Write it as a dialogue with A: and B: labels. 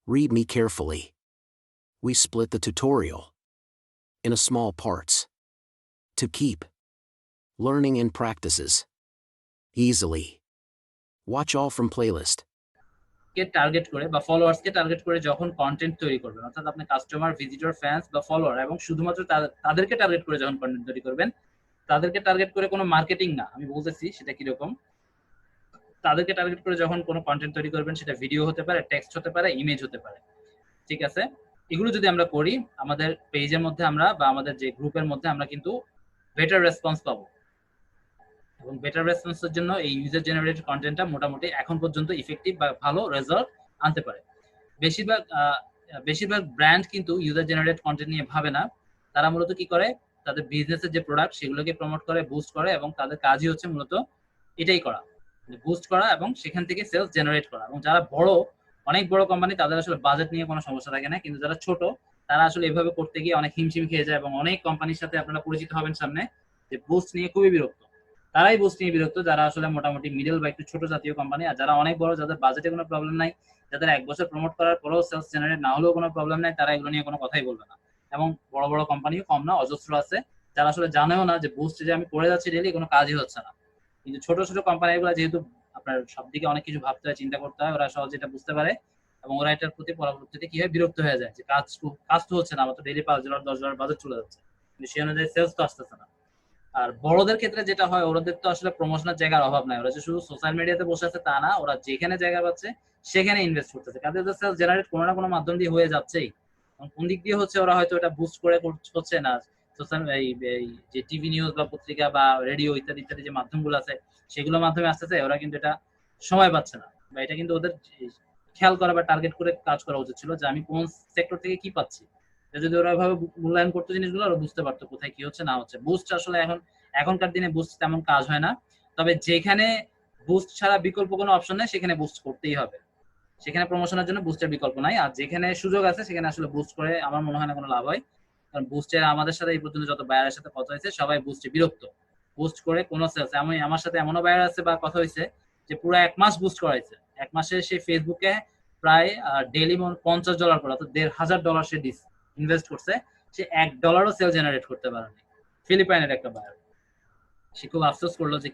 A: Read me carefully. We split the tutorial in a small parts to keep learning and practices easily. Watch all from playlist.
B: K target করে বা ফলোয়ার্সকে target করে যখন content তৈরি করবেন, অর্থাৎ আপনি customer, visitor, fans বা follower এবং শুধুমাত্র তাদেরকে টার্গেট করে যখন কন্টেন্ট তৈরি করবেন, তাদেরকে টার্গেট করে কোনো মার্কেটিং না, আমি বলতেছি সেটা কিরকম। তাদেরকে টার্গেট করে যখন কোনো কন্টেন্ট তৈরি করবেন, সেটা ভিডিও হতে পারে, টেক্সট হতে পারে, ইমেজ হতে পারে, ঠিক আছে? এগুলো যদি আমরা করি, আমাদের পেজের মধ্যে আমরা বা আমাদের যে গ্রুপের মধ্যে আমরা কিন্তু বেটার রেসপন্স পাবো। এবং বেটার রেসপন্সের জন্য এই ইউজার জেনারেটেড কন্টেন্টটা মোটামুটি এখন পর্যন্ত ইফেক্টিভ বা ভালো রেজাল্ট আনতে পারে। বেশিরভাগ বেশিরভাগ ব্র্যান্ড কিন্তু ইউজার জেনারেট কন্টেন্ট নিয়ে ভাবে না। তারা মূলত কি করে, তাদের বিজনেসের যে প্রোডাক্ট সেগুলোকে প্রমোট করে, বুস্ট করে, এবং তাদের কাজই হচ্ছে মূলত এটাই করা, বুস্ট করা এবং সেখান থেকে সেলস জেনারেট করা। এবং যারা বড়, অনেক বড় কোম্পানি, তাদের আসলে বাজেট নিয়ে কোনো সমস্যা থাকে না, কিন্তু যারা ছোট তারা আসলে এভাবে করতে গিয়ে অনেক হিমশিম খেয়ে যায় এবং অনেক কোম্পানির সাথে আপনারা পরিচিত হবেন সামনে, যে বুস্ট নিয়ে খুবই বিরক্ত। তারাই বুস্ট নিয়ে বিরক্ত যারা আসলে মোটামুটি মিডল বা একটু ছোট জাতীয় কোম্পানি। আর যারা অনেক বড়, যাদের বাজেটে কোনো প্রবলেম নাই, যাদের 1 বছর প্রমোট করার পরেও সেলস জেনারেট না হলেও কোনো প্রবলেম নাই, তারা এগুলো নিয়ে কোনো কথাই বলবে না। এবং বড় বড় কোম্পানিও কম না, অজস্র আছে যারা আসলে জানেও না যে বুস্ট যে আমি করে যাচ্ছি ডেইলি কোনো কাজই হচ্ছে না। কিন্তু ছোট ছোট কোম্পানিগুলো যেহেতু আপনার সব দিকে অনেক কিছু ভাবতে হয়, চিন্তা করতে হয়, ওরা সহজে এটা বুঝতে পারে এবং ওরা এটার প্রতি পরবর্তীতে কি হয়, বিরক্ত হয়ে যায় যে কাজ তো হচ্ছে না, আমার তো ডেইলি $5 $10 বাজেট চলে যাচ্ছে, কিন্তু সেই অনুযায়ী সেলস তো আসতেছে না। আর বড়দের ক্ষেত্রে যেটা হয়, ওদের তো আসলে প্রমোশনের জায়গার অভাব নাই, ওরা যে শুধু সোশ্যাল মিডিয়াতে বসে আছে তা না, ওরা যেখানে জায়গা পাচ্ছে সেখানে ইনভেস্ট করতেছে, কাদের সেলস জেনারেট কোনো না কোনো মাধ্যম দিয়ে হয়ে যাচ্ছেই। কোন দিক দিয়ে হচ্ছে, ওরা হয়তো এটা বুস্ট করে হচ্ছে না, সোশ্যাল এই যে টিভি নিউজ বা পত্রিকা বা রেডিও ইত্যাদি ইত্যাদি যে মাধ্যমগুলো আছে সেগুলোর মাধ্যমে আসতেছে, ওরা কিন্তু এটা সময় পাচ্ছে না, বা এটা কিন্তু ওদের খেয়াল করা বা টার্গেট করে কাজ করা উচিত ছিল, যে আমি কোন সেক্টর থেকে কি পাচ্ছি। যদি ওরা এভাবে মূল্যায়ন করতো জিনিসগুলো, ওরা বুঝতে পারতো কোথায় কি হচ্ছে না হচ্ছে। বুস্ট আসলে এখনকার দিনে বুস্ট তেমন কাজ হয় না, তবে যেখানে বুস্ট ছাড়া বিকল্প কোনো অপশন নেই সেখানে বুস্ট করতেই হবে, সেখানে প্রমোশনের জন্য বুস্টের বিকল্প নাই। আর যেখানে সুযোগ আছে সেখানে আসলে বুস্ট করে আমার মনে হয় না কোনো লাভ হয়, কারণ বুস্টের আমাদের সাথে এই পর্যন্ত যত বায়ারের সাথে কথা হয়েছে সবাই বুস্টে বিরক্ত। বুস্ট করে কোনো সেলস, আমি আমার সাথে এমনও বায়ার আছে বা কথা হয়েছে যে পুরো 1 মাস বুস্ট করাইছে, 1 মাসে সে ফেসবুকে প্রায় ডেইলি $50 করে, অর্থাৎ $1,500 সে ইনভেস্ট করছে, সে $1 সেল জেনারেট করতে পারেনি। ফিলিপাইনের একটা বায়ার, সে খুব আফসোস করলো যে